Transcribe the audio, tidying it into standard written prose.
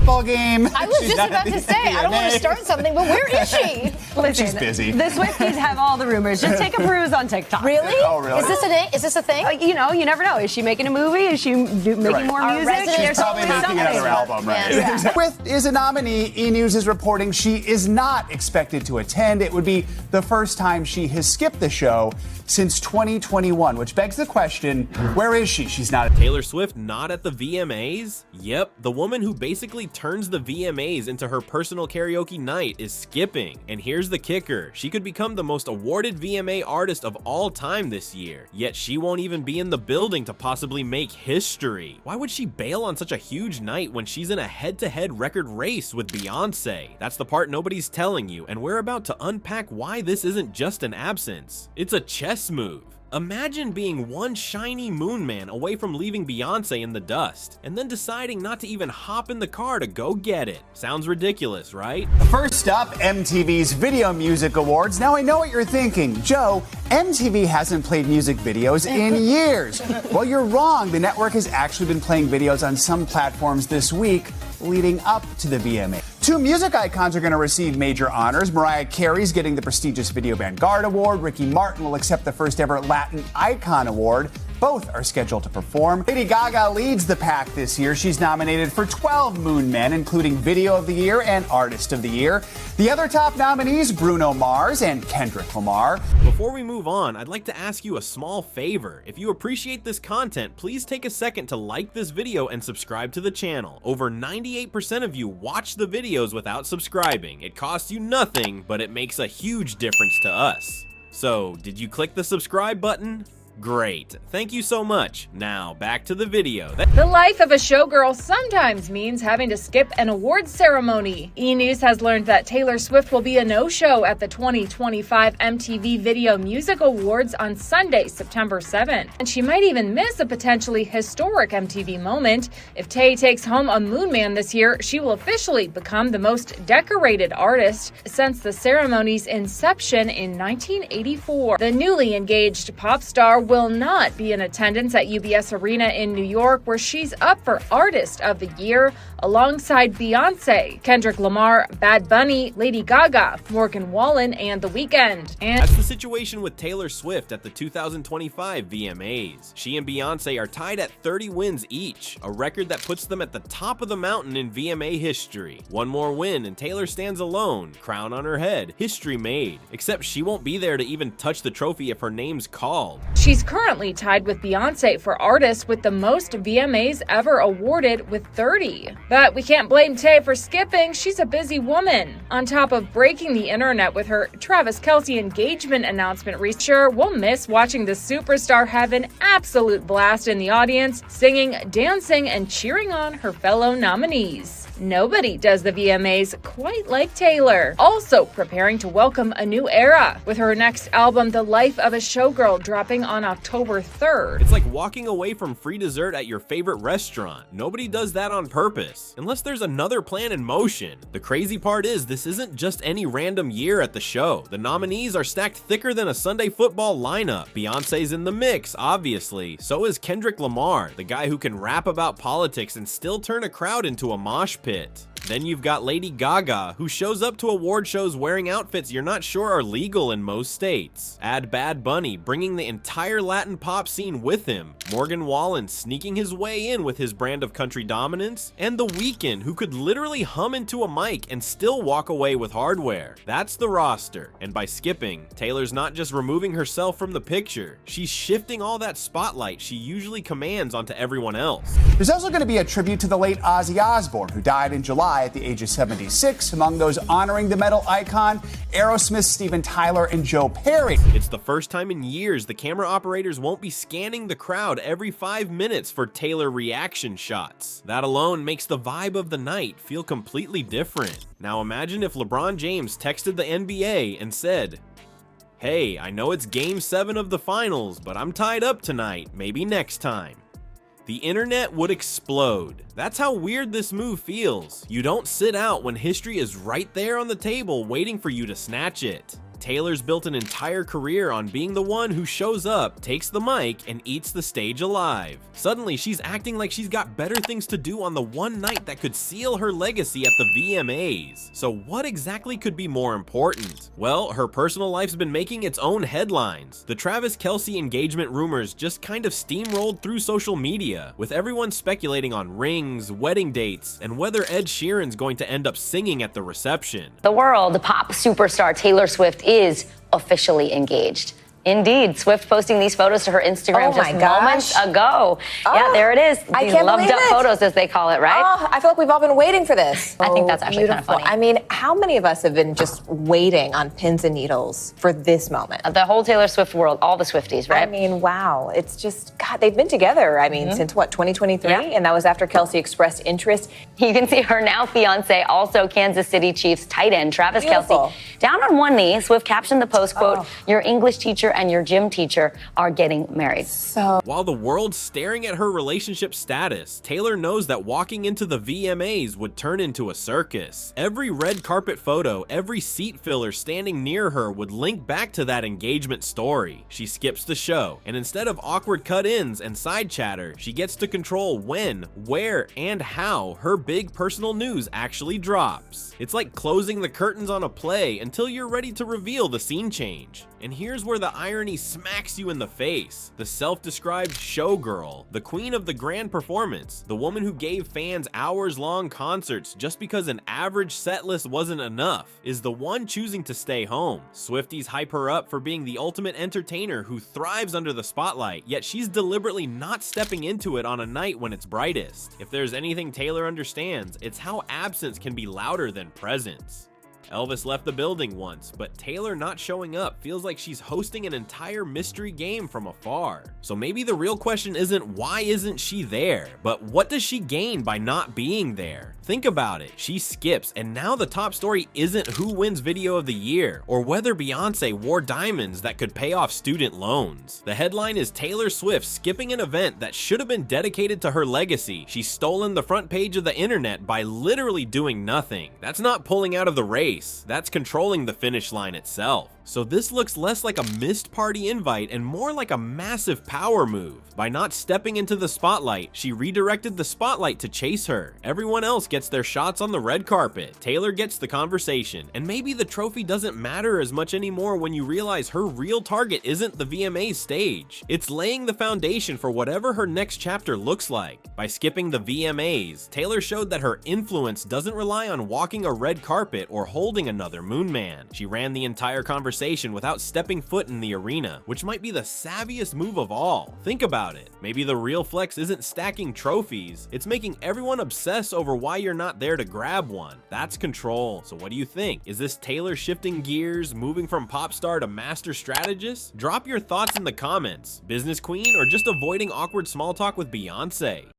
football game. I was just about to say, I don't want to start something, but where is she? Listen, She's busy. The Swifties have all the rumors. Just take a peruse on TikTok. Really? Oh, really? Is this a thing? You know, you never know. Is she making a movie? Is she making more Our music? resident There's Probably always making something. another album, right? Yeah. Swift is a nominee. E! News is reporting she is not expected to attend. It would be the first time she has skipped the show since 2021, which begs the question, where is she? She's not. Taylor Swift not at the VMAs? Yep, the woman who basically turns the VMAs into her personal karaoke night is skipping. And here's the kicker, she could become the most awarded VMA artist of all time this year, yet she won't even be in the building to possibly make history. Why would she bail on such a huge night when she's in a head-to-head record race with Beyonce? That's the part nobody's telling you, and we're about to unpack why this isn't just an absence. It's a chess move. Imagine being one shiny moon man away from leaving Beyonce in the dust, and then deciding not to even hop in the car to go get it. Sounds ridiculous, right? First up, MTV's Video Music Awards. Now I know what you're thinking. Joe, MTV hasn't played music videos in years. Well, you're wrong. The network has actually been playing videos on some platforms this week leading up to the VMA. Two music icons are going to receive major honors. Mariah Carey's getting the prestigious Video Vanguard Award. Ricky Martin will accept the first ever Latin Icon Award. Both are scheduled to perform. Lady Gaga leads the pack this year. She's nominated for 12 Moon Men, including Video of the Year and Artist of the Year. The other top nominees, Bruno Mars and Kendrick Lamar. Before we move on, I'd like to ask you a small favor. If you appreciate this content, please take a second to like this video and subscribe to the channel. Over 98% of you watch the videos without subscribing. It costs you nothing, but it makes a huge difference to us. So, did you click the subscribe button? Great. Thank you so much. Now, back to the video. The life of a showgirl sometimes means having to skip an awards ceremony. E! News has learned that Taylor Swift will be a no-show at the 2025 MTV Video Music Awards on Sunday, September 7th. And she might even miss a potentially historic MTV moment. If Tay takes home a Moon Man this year, she will officially become the most decorated artist since the ceremony's inception in 1984. The newly engaged pop star will not be in attendance at UBS Arena in New York, where she's up for Artist of the Year alongside Beyonce, Kendrick Lamar, Bad Bunny, Lady Gaga, Morgan Wallen, and The Weeknd. And that's the situation with Taylor Swift at the 2025 VMAs. She and Beyonce are tied at 30 wins each, a record that puts them at the top of the mountain in VMA history. One more win and Taylor stands alone, crown on her head, history made. Except she won't be there to even touch the trophy if her name's called. she's currently tied with Beyonce for artist with the most VMAs ever awarded with 30. But we can't blame Tay for skipping, she's a busy woman. On top of breaking the internet with her Travis Kelce engagement announcement, sure, we'll miss watching the superstar have an absolute blast in the audience, singing, dancing, and cheering on her fellow nominees. Nobody does the VMAs quite like Taylor. Also preparing to welcome a new era, with her next album, The Life of a Showgirl, dropping on October 3rd. It's like walking away from free dessert at your favorite restaurant. Nobody does that on purpose, unless there's another plan in motion. The crazy part is, this isn't just any random year at the show. The nominees are stacked thicker than a Sunday football lineup. Beyonce's in the mix, obviously. So is Kendrick Lamar, the guy who can rap about politics and still turn a crowd into a mosh pit. Then you've got Lady Gaga, who shows up to award shows wearing outfits you're not sure are legal in most states. Add Bad Bunny, bringing the entire Latin pop scene with him. Morgan Wallen sneaking his way in with his brand of country dominance. And The Weeknd, who could literally hum into a mic and still walk away with hardware. That's the roster. And by skipping, Taylor's not just removing herself from the picture, she's shifting all that spotlight she usually commands onto everyone else. There's also going to be a tribute to the late Ozzy Osbourne, who died in July at the age of 76. Among those honoring the metal icon, Aerosmith's Steven Tyler and Joe Perry. It's the first time in years the camera operators won't be scanning the crowd every 5 minutes for Taylor reaction shots. That alone makes the vibe of the night feel completely different. Now imagine if LeBron James texted the NBA and said, "Hey, I know it's game 7 of the finals, but I'm tied up tonight, maybe next time." The internet would explode. That's how weird this move feels. You don't sit out when history is right there on the table waiting for you to snatch it. Taylor's built an entire career on being the one who shows up, takes the mic, and eats the stage alive. Suddenly, she's acting like she's got better things to do on the one night that could seal her legacy at the VMAs. So what exactly could be more important? Well, her personal life's been making its own headlines. The Travis Kelce engagement rumors just kind of steamrolled through social media, with everyone speculating on rings, wedding dates, and whether Ed Sheeran's going to end up singing at the reception. The world pop superstar Taylor Swift is officially engaged. Indeed, Swift posting these photos to her Instagram just moments ago. Yeah, there it is. I These can't loved believe up it. photos, as they call it, right? Oh, I feel like we've all been waiting for this. I think that's actually kind of funny. I mean, how many of us have been just waiting on pins and needles for this moment? The whole Taylor Swift world, all the Swifties, right? I mean, wow. It's just, God, they've been together, I mean, since what, 2023? Yeah. And that was after Kelce expressed interest. You can see her now fiance, also Kansas City Chiefs tight end Travis Beautiful. Kelce. Down on one knee, Swift captioned the post, quote, "Your English teacher and your gym teacher are getting married." While the world's staring at her relationship status, Taylor knows that walking into the VMAs would turn into a circus. Every red carpet photo, every seat filler standing near her would link back to that engagement story. She skips the show, and instead of awkward cut-ins and side chatter, she gets to control when, where, and how her big personal news actually drops. It's like closing the curtains on a play until you're ready to reveal the scene change. And here's where the irony smacks you in the face. The self-described showgirl, the queen of the grand performance, the woman who gave fans hours-long concerts just because an average set list wasn't enough, is the one choosing to stay home. Swifties hype her up for being the ultimate entertainer who thrives under the spotlight, yet she's deliberately not stepping into it on a night when it's brightest. If there's anything Taylor understands, it's how absence can be louder than presence. Elvis left the building once, but Taylor not showing up feels like she's hosting an entire mystery game from afar. So maybe the real question isn't why isn't she there, but what does she gain by not being there? Think about it, she skips, and now the top story isn't who wins video of the year, or whether Beyonce wore diamonds that could pay off student loans. The headline is Taylor Swift skipping an event that should have been dedicated to her legacy. She's stolen the front page of the internet by literally doing nothing. That's not pulling out of the race. That's controlling the finish line itself. So this looks less like a missed party invite and more like a massive power move. By not stepping into the spotlight, she redirected the spotlight to chase her. Everyone else gets their shots on the red carpet. Taylor gets the conversation, and maybe the trophy doesn't matter as much anymore when you realize her real target isn't the VMAs stage. It's laying the foundation for whatever her next chapter looks like. By skipping the VMAs, Taylor showed that her influence doesn't rely on walking a red carpet or holding another moon man. She ran the entire conversation without stepping foot in the arena, which might be the savviest move of all. Think about it. Maybe the real flex isn't stacking trophies, it's making everyone obsess over why you're not there to grab one. That's control. So what do you think? Is this Taylor shifting gears, moving from pop star to master strategist? Drop your thoughts in the comments. Business queen or just avoiding awkward small talk with Beyonce?